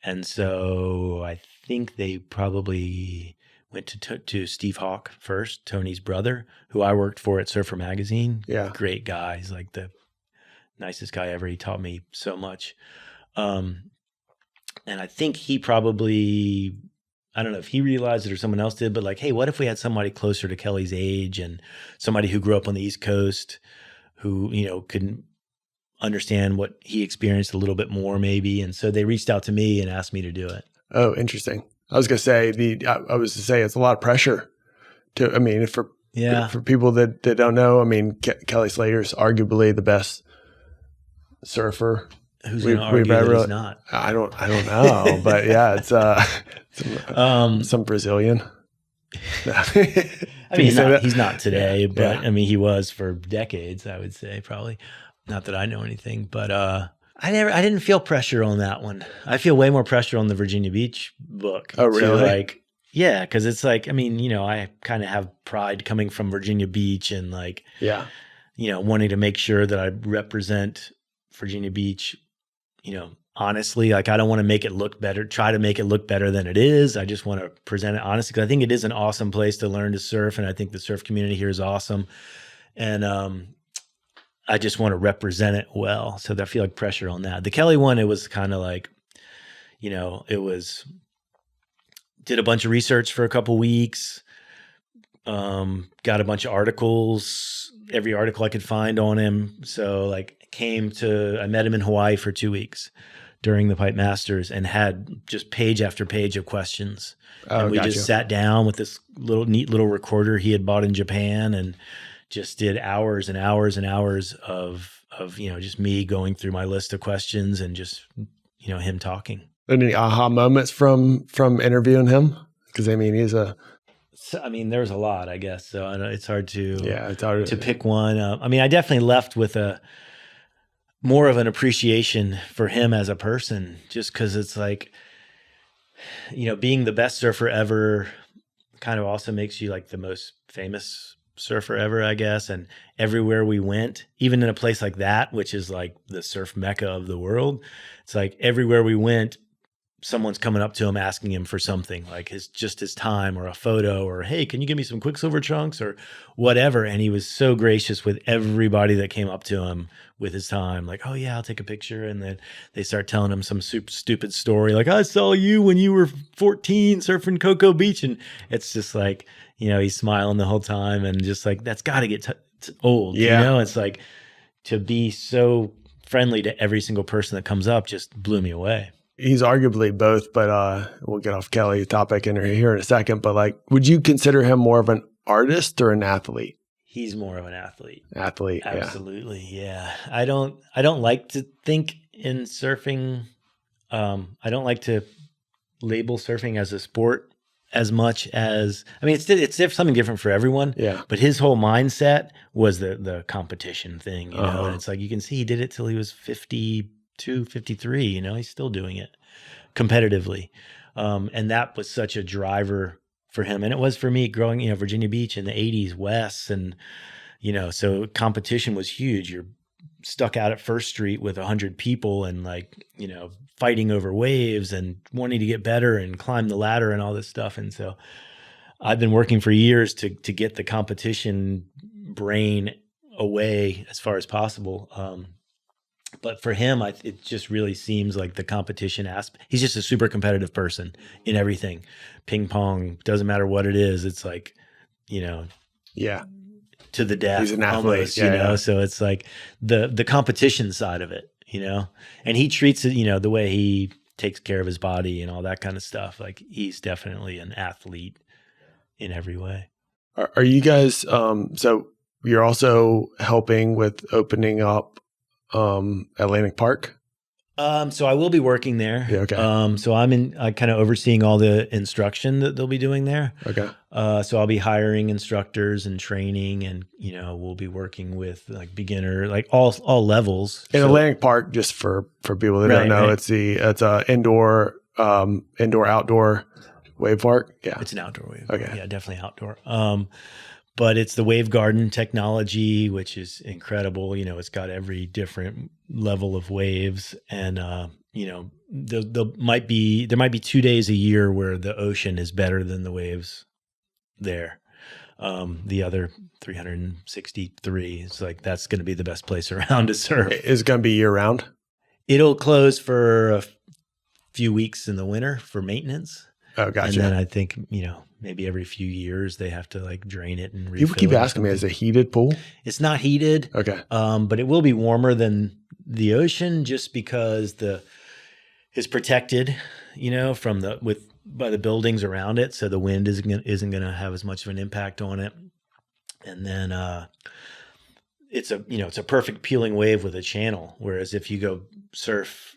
A: And so I think they probably went to Steve Hawk first, Tony's brother, who I worked for at Surfer Magazine.
C: Yeah.
A: Great guy. He's like the nicest guy ever. He taught me so much. And I think he probably, I don't know if he realized it or someone else did, but like, hey, what if we had somebody closer to Kelly's age and somebody who grew up on the East Coast who, could understand what he experienced a little bit more maybe. And so they reached out to me and asked me to do it.
C: Oh, interesting. I was going to say it's a lot of pressure for people that don't know. Kelly Slater's arguably the best surfer.
A: Who's going to argue that he's not?
C: I don't know, but yeah, it's some Brazilian.
A: He's not today, but
C: yeah.
A: He was for decades, I would say, probably. Not that I know anything, but I didn't feel pressure on that one. I feel way more pressure on the Virginia Beach book.
C: Oh, really?
A: Yeah, because it's like, I kind of have pride coming from Virginia Beach and wanting to make sure that I represent Virginia Beach, honestly. Like I don't want to make it look better, try to make it look better than it is. I just want to present it honestly because I think it is an awesome place to learn to surf, and I think the surf community here is awesome. And I just want to represent it well. So I feel like pressure on that. The Kelly one, it was kind of like, did a bunch of research for a couple weeks, got a bunch of articles, every article I could find on him. So I met him in Hawaii for 2 weeks during the Pipe Masters and had just page after page of questions. And we just sat down with this neat little recorder he had bought in Japan and just did hours and hours and hours of just me going through my list of questions and just him talking.
C: Any aha moments from interviewing him? Because he's a.
A: There's a lot, I guess. So it's hard to
C: to
A: pick one. I definitely left with more of an appreciation for him as a person, just because it's like, being the best surfer ever kind of also makes you like the most famous surfer ever, I guess. And everywhere we went, even in a place like that, which is like the surf mecca of the world, it's like everywhere we went, someone's coming up to him asking him for something like his time or a photo or, hey, can you give me some Quicksilver chunks or whatever? And he was so gracious with everybody that came up to him with his time. Like, oh yeah, I'll take a picture. And then they start telling him some super stupid story. Like, I saw you when you were 14 surfing Cocoa Beach. And it's just like, he's smiling the whole time and just like, that's gotta get old.
C: Yeah.
A: It's like to be so friendly to every single person that comes up just blew me away.
C: He's arguably both, but we'll get off Kelly's topic here in a second. But like, would you consider him more of an artist or an athlete?
A: He's more of an athlete.
C: Athlete,
A: absolutely, yeah. I don't like to think in surfing. I don't like to label surfing as a sport as much as it's something different for everyone.
C: Yeah.
A: But his whole mindset was the competition thing, know. And it's like you can see he did it till he was 52, 53, he's still doing it competitively. And that was such a driver for him. And it was for me growing, Virginia Beach in the 80s, West. And, so competition was huge. You're stuck out at First Street with 100 people and like, fighting over waves and wanting to get better and climb the ladder and all this stuff. And so I've been working for years to get the competition brain away as far as possible. But for him, it just really seems like the competition aspect. He's just a super competitive person in everything. Ping pong, doesn't matter what it is. It's like,
C: yeah,
A: to the death.
C: He's an athlete,
A: almost, Yeah. So it's like the competition side of it, and he treats it, the way he takes care of his body and all that kind of stuff. Like he's definitely an athlete in every way.
C: Are you guys, so you're also helping with opening up Atlantic Park?
A: So I will be working there.
C: Yeah, okay.
A: So I'm kind of overseeing all the instruction that they'll be doing there.
C: Okay.
A: So I'll be hiring instructors and training, and we'll be working with like beginner, like all levels.
C: In Atlantic Park, just for people that don't know, it's a indoor outdoor wave park. Yeah,
A: it's an outdoor wave.
C: Okay.
A: Yeah, definitely outdoor. But it's the wave garden technology, which is incredible. It's got every different level of waves, and there might be 2 days a year where the ocean is better than the waves there. The other 363 is like that's going to be the best place around to surf.
C: Is it going to be year round?
A: It'll close for a few weeks in the winter for maintenance.
C: Oh, gotcha.
A: And then I think maybe every few years they have to like drain it and refill.
C: People keep asking me, is it a heated pool?
A: It's not heated.
C: Okay.
A: But it will be warmer than the ocean just because it's protected, by the buildings around it. So the wind isn't going to have as much of an impact on it. And then, it's a perfect peeling wave with a channel. Whereas if you go surf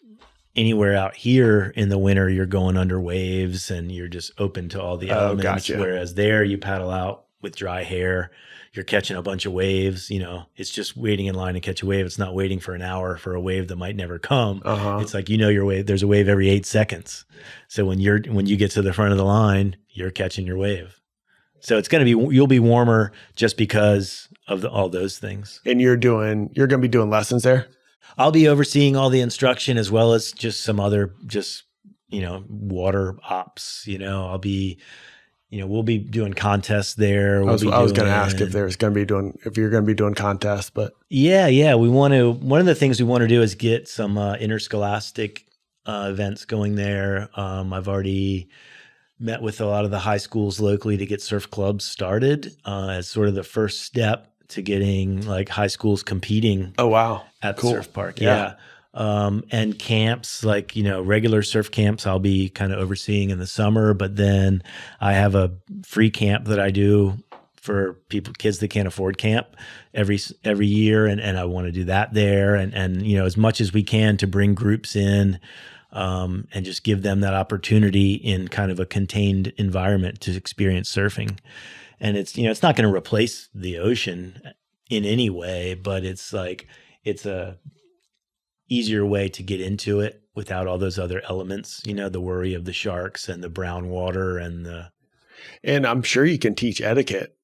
A: anywhere out here in the winter, you're going under waves and you're just open to all the elements.
C: Gotcha.
A: Whereas there you paddle out with dry hair, you're catching a bunch of waves, it's just waiting in line to catch a wave. It's not waiting for an hour for a wave that might never come. It's like, your wave, there's a wave every 8 seconds. So when you get to the front of the line, you're catching your wave. So you'll be warmer just because of all those things.
C: And you're going to be doing lessons there?
A: I'll be overseeing all the instruction as well as just some other water ops. We'll be doing contests there.
C: I was going to ask if you're going to be doing contests, but
A: yeah. One of the things we want to do is get some interscholastic events going there. I've already met with a lot of the high schools locally to get surf clubs started as sort of the first step to getting like high schools competing.
C: Oh, wow.
A: At
C: cool.
A: the surf park. Yeah. And camps like, regular surf camps I'll be kind of overseeing in the summer, but then I have a free camp that I do for kids that can't afford camp every year. And I want to do that there. And, as much as we can to bring groups in, and just give them that opportunity in kind of a contained environment to experience surfing. And it's not going to replace the ocean in any way, but it's like, it's a easier way to get into it without all those other elements, the worry of the sharks and the brown water and
C: I'm sure you can teach etiquette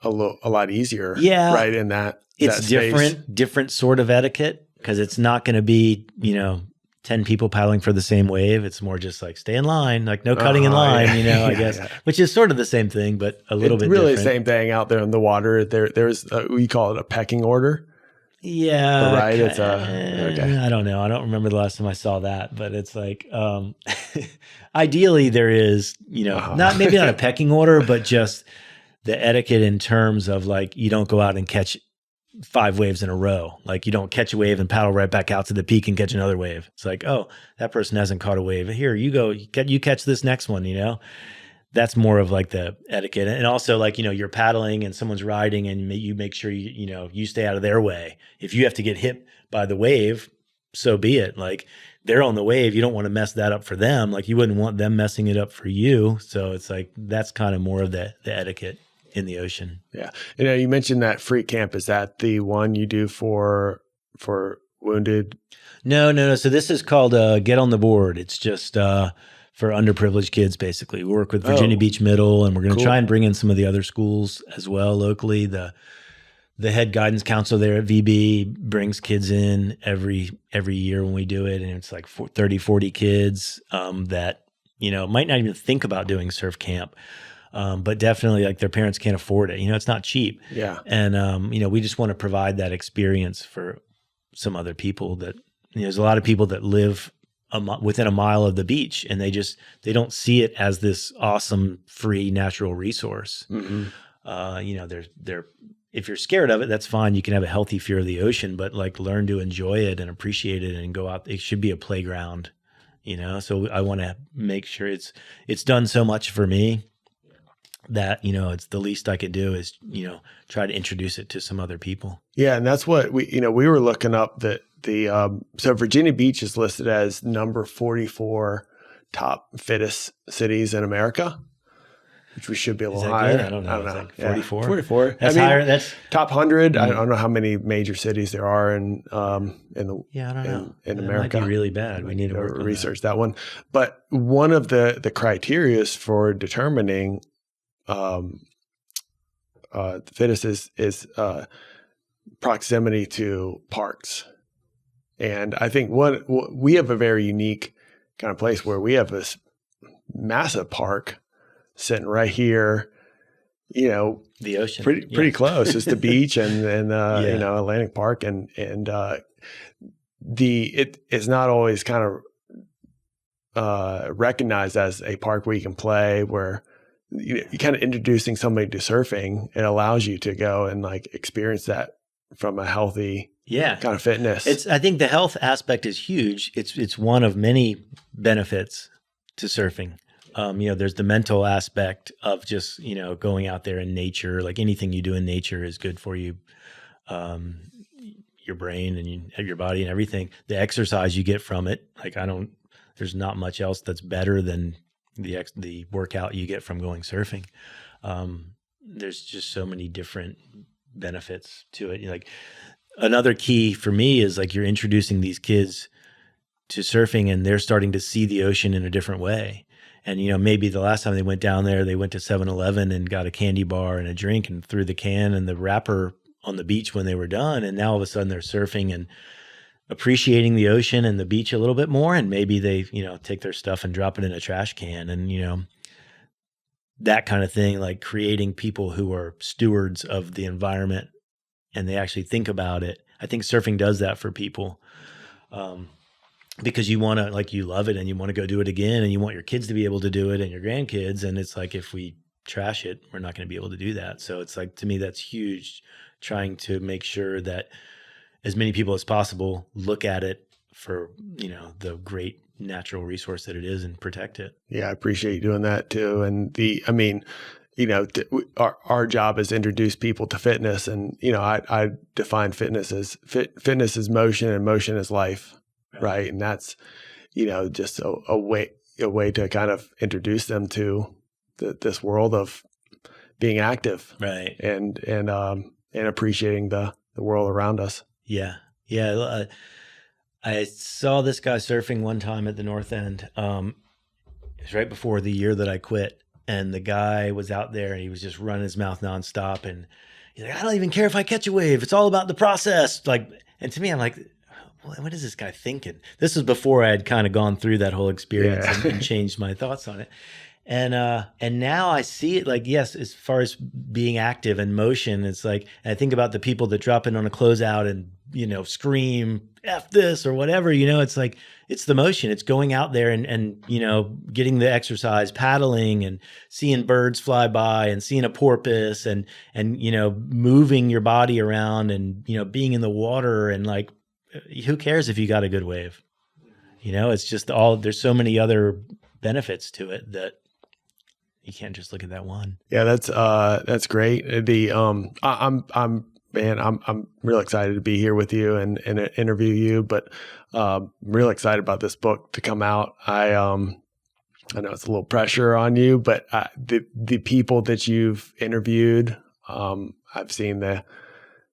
C: a lot easier.
A: Yeah.
C: Right. In that
A: it's
C: that
A: different sort of etiquette because it's not going to be, 10 people paddling for the same wave. It's more just like stay in line, like no cutting in line, I guess, which is sort of the same thing, but a little bit
C: really
A: different.
C: The same thing out there in the water. There's we call it a pecking order.
A: Yeah.
C: Right. It's okay.
A: I don't know. I don't remember the last time I saw that, but it's like, ideally there is, maybe not a pecking order, but just the etiquette in terms of like, you don't go out and catch 5 waves in a row. Like you don't catch a wave and paddle right back out to the peak and catch another wave. It's like, oh, that person hasn't caught a wave. Here you go. You catch this next one, That's more of like the etiquette. And also like, you're paddling and someone's riding and you make sure you stay out of their way. If you have to get hit by the wave, so be it. Like they're on the wave. You don't want to mess that up for them. Like you wouldn't want them messing it up for you. So it's like, that's kind of more of the etiquette in the ocean.
C: Yeah. You mentioned that free camp. Is that the one you do for wounded?
A: No. So this is called Get on the Board. It's just for underprivileged kids, basically. We work with Virginia Beach Middle, and we're going to try and bring in some of the other schools as well locally. The head guidance counselor there at VB brings kids in every year when we do it, and it's like 30, 40 kids that might not even think about doing surf camp. But definitely like their parents can't afford it. It's not cheap.
C: Yeah.
A: And, we just want to provide that experience for some other people that, there's a lot of people that live within a mile of the beach and they don't see it as this awesome, free natural resource.
C: Mm-hmm.
A: If you're scared of it, that's fine. You can have a healthy fear of the ocean, but like learn to enjoy it and appreciate it and go out. It should be a playground, so I want to make sure it's done so much for me that, it's the least I could do is, try to introduce it to some other people.
C: Yeah. And that's what we were looking up so Virginia Beach is listed as number 44 top fittest cities in America, which we should be a little higher.
A: Good? I don't know. Like 44.
C: Yeah, 44.
A: That's higher. That's
C: top 100. I don't know how many major cities there are in America.
A: That might be really bad. We need to
C: research that one. But one of the criteria for determining the fittest is proximity to parks. And I think we have a very unique kind of place where we have this massive park sitting right here,
A: the ocean,
C: pretty close. It's the beach and Atlantic Park, and it is not always kind of recognized as a park where you can play, where you kind of introducing somebody to surfing. It allows you to go and like experience that from a healthy kind of fitness.
A: I think the health aspect is huge. It's one of many benefits to surfing. There's the mental aspect of just, going out there in nature. Like anything you do in nature is good for you, your brain and your body and everything. The exercise you get from it, like there's not much else that's better than the workout you get from going surfing. There's just so many different benefits to it. Like another key for me is like you're introducing these kids to surfing and they're starting to see the ocean in a different way. And, maybe the last time they went down there, they went to 7-Eleven and got a candy bar and a drink and threw the can and the wrapper on the beach when they were done. And now all of a sudden they're surfing and appreciating the ocean and the beach a little bit more. And maybe they, take their stuff and drop it in a trash can and, that kind of thing, like creating people who are stewards of the environment and they actually think about it. I think surfing does that for people. Because you want to, like, you love it and you want to go do it again and you want your kids to be able to do it and your grandkids. And it's like, if we trash it, we're not going to be able to do that. So it's like, to me, that's huge, trying to make sure that as many people as possible look at it for, the great natural resource that it is and protect it.
C: Yeah. I appreciate you doing that too. And our job is to introduce people to fitness. And, I define fitness as fitness is motion and motion is life. Right. And that's, just a way to kind of introduce them to this world of being active.
A: Right.
C: And appreciating the world around us.
A: Yeah. Yeah. I saw this guy surfing one time at the North End. It was right before the year that I quit. And the guy was out there and he was just running his mouth nonstop. And he's like, I don't even care if I catch a wave. It's all about the process. Like, and to me, I'm like, what is this guy thinking? This was before I had kind of gone through that whole experience
C: Yeah.
A: and changed my thoughts on it. And now I see it like, yes, as far as being active and motion, it's like, and I think about the people that drop in on a closeout and, scream F this or whatever, it's like, it's the motion. It's going out there and, getting the exercise, paddling and seeing birds fly by and seeing a porpoise and, moving your body around and, being in the water and like, who cares if you got a good wave? It's just there's so many other benefits to it that you can't just look at that one.
C: Yeah, that's great. I'm real excited to be here with you and interview you, but I'm real excited about this book to come out. I know it's a little pressure on you, but the people that you've interviewed, I've seen a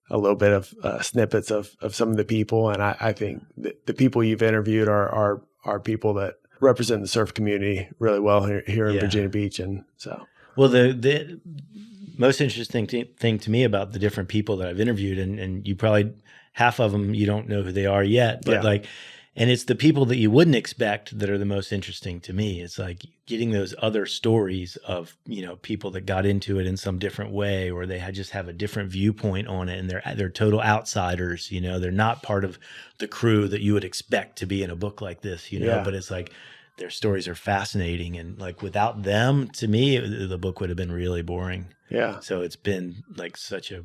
C: little bit of snippets of some of the people, and I think the people you've interviewed are people that represent the surf community really well here in Virginia Beach, and so.
A: Well, the most interesting thing to me about the different people that I've interviewed, and you probably half of them you don't know who they are yet, but and it's the people that you wouldn't expect that are the most interesting to me. It's like getting those other stories of, people that got into it in some different way, or they just have a different viewpoint on it, and they're total outsiders. They're not part of the crew that you would expect to be in a book like this. But it's like their stories are fascinating, and like without them, to me, the book would have been really boring.
C: Yeah.
A: So it's been like such a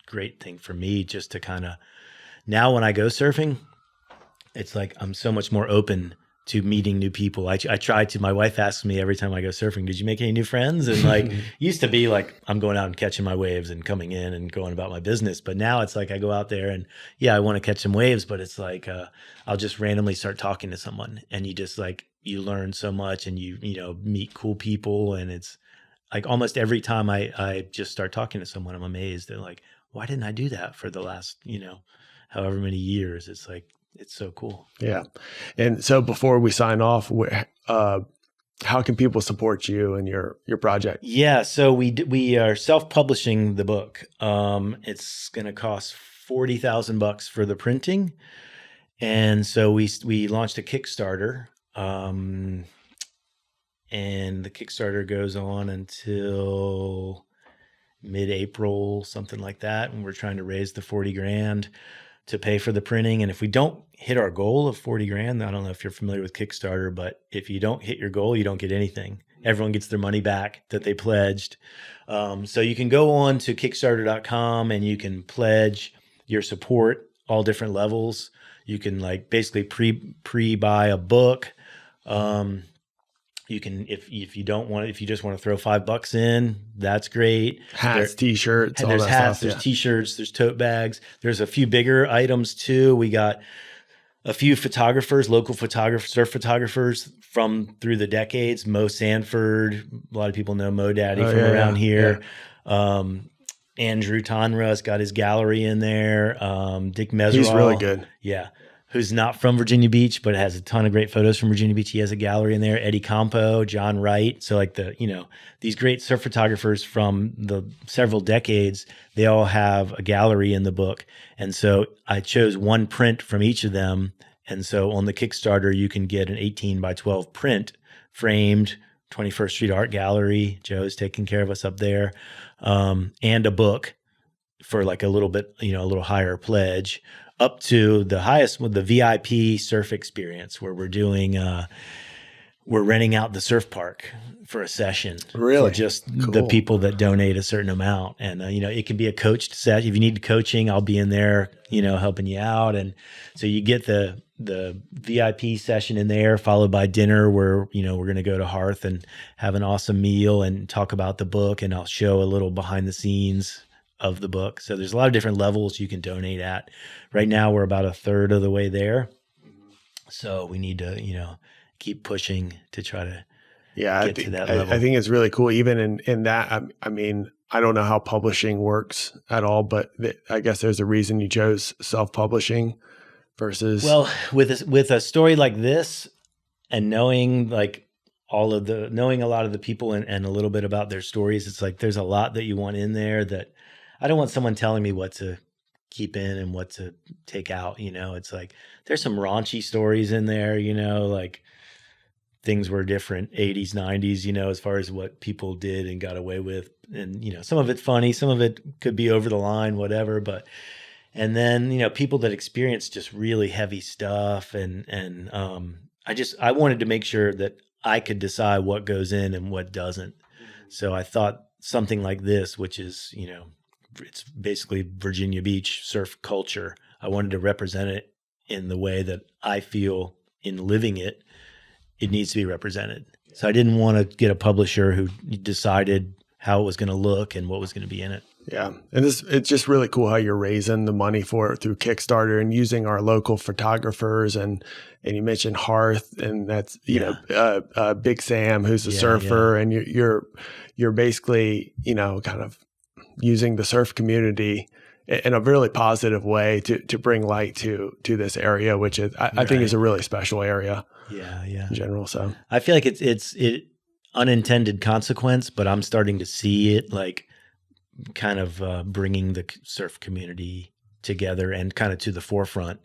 A: great thing for me just to kind of now when I go surfing, it's like I'm so much more open to meeting new people. I try to. My wife asks me every time I go surfing, "Did you make any new friends?" And like used to be like I'm going out and catching my waves and coming in and going about my business. But now it's like I go out there and I want to catch some waves, but it's like I'll just randomly start talking to someone, and you just like you learn so much, and you meet cool people, and it's like almost every time I just start talking to someone, I'm amazed at like, why didn't I do that for the last however many years? It's like. It's so cool.
C: Yeah. And so before we sign off, how can people support you and your project?
A: Yeah. So we are self-publishing the book. It's going to cost $40,000 for the printing. And so we launched a Kickstarter, and the Kickstarter goes on until mid-April, something like that. And we're trying to raise the 40 grand to pay for the printing. And if we don't hit our goal of 40 grand, I don't know if you're familiar with Kickstarter, but if you don't hit your goal, you don't get anything. Everyone gets their money back that they pledged. So you can go on to Kickstarter.com and you can pledge your support, all different levels. You can like basically pre-buy a book. You can, if you just want to throw $5 in, that's great.
C: Hats, t-shirts, all
A: there's
C: that
A: hats,
C: stuff.
A: there's t-shirts, there's tote bags. There's a few bigger items too. We got a few photographers, local photographers, surf photographers from through the decades. Mo Sanford, a lot of people know Mo Daddy from around here. Yeah. Andrew Tonra's got his gallery in there. Dick Meserol.
C: He's really good.
A: Yeah. Who's not from Virginia Beach, but has a ton of great photos from Virginia Beach. He has a gallery in there. Eddie Campo, John Wright. So like these great surf photographers from the several decades, they all have a gallery in the book. And so I chose one print from each of them. And so on the Kickstarter, you can get an 18 by 12 print framed, 21st Street Art Gallery. Joe's taking care of us up there. And a book for like a little bit, a little higher pledge, up to the highest with the VIP surf experience where we're doing, we're renting out the surf park for a session.
C: Really?
A: For just the people that donate a certain amount. And, it can be a coached set. If you need coaching, I'll be in there, helping you out. And so you get the VIP session in there, followed by dinner where, we're going to go to Hearth and have an awesome meal and talk about the book. And I'll show a little behind the scenes of the book. So there's a lot of different levels you can donate at. Right now we're about a third of the way there. So we need to, keep pushing to try to get to that level.
C: I think it's really cool. Even in that, I mean, I don't know how publishing works at all, but I guess there's a reason you chose self-publishing versus.
A: Well, with a story like this and knowing like knowing a lot of the people and a little bit about their stories, it's like, there's a lot that you want in there that I don't want someone telling me what to keep in and what to take out. It's like there's some raunchy stories in there, like things were different 80s, 90s, as far as what people did and got away with. And, some of it funny, some of it could be over the line, whatever. And then, people that experience just really heavy stuff. And I wanted to make sure that I could decide what goes in and what doesn't. So I thought something like this, which is, it's basically Virginia Beach surf culture. I wanted to represent it in the way that I feel in living it needs to be represented. So I didn't want to get a publisher who decided how it was going to look and what was going to be in it.
C: Yeah. And it's just really cool how you're raising the money for it through Kickstarter and using our local photographers. And you mentioned Hearth, and that's, Big Sam, who's a surfer. And you're basically, kind of using the surf community in a really positive way to bring light to this area, which is, I think is a really special area.
A: Yeah.
C: In general. So
A: I feel like it's unintended consequence, but I'm starting to see it like kind of bringing the surf community together and kind of to the forefront,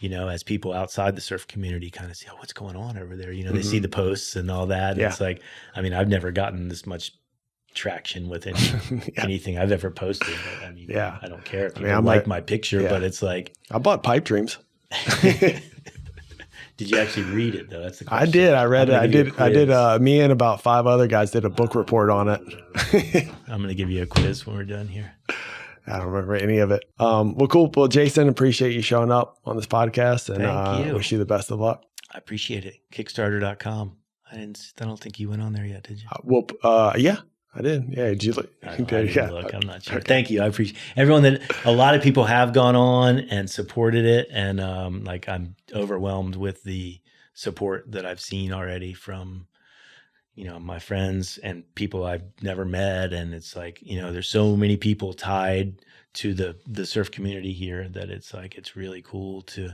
A: as people outside the surf community kind of see, oh, what's going on over there? They see the posts and all that. And it's like, I mean, I've never gotten this much traction with anything I've ever posted. But, I don't care if people like my picture, but it's like,
C: I bought Pipe Dreams.
A: Did you actually read it though? That's the question.
C: I did. I read it. I did. Me and about 5 other guys did a book report on it.
A: I'm going to give you a quiz when we're done here.
C: I don't remember any of it. Well, cool. Well, Jason, appreciate you showing up on this podcast, and
A: Thank you.
C: Wish you the best of luck.
A: I appreciate it. Kickstarter.com. I don't think you went on there yet, did you?
C: Yeah, I did. Yeah, did you look?
A: I didn't look. I'm not sure. Okay. Thank you. I appreciate everyone a lot of people have gone on and supported it. And I'm overwhelmed with the support that I've seen already from, my friends and people I've never met. And it's like, there's so many people tied to the surf community here that it's like, it's really cool to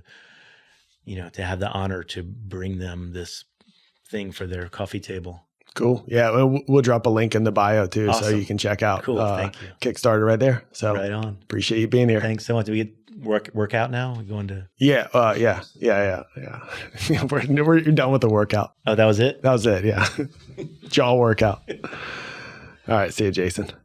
A: have the honor to bring them this thing for their coffee table.
C: Cool. Yeah, we'll drop a link in the bio too,
A: Awesome.
C: So you can check out.
A: Cool. Thank you.
C: Kickstarter right there. So
A: right on.
C: Appreciate you being here.
A: Thanks so much. Do we get work out now? We're going to.
C: Yeah. We're done with the workout.
A: Oh, that was it?
C: That was it. Yeah. Jaw workout. All right. See you, Jason.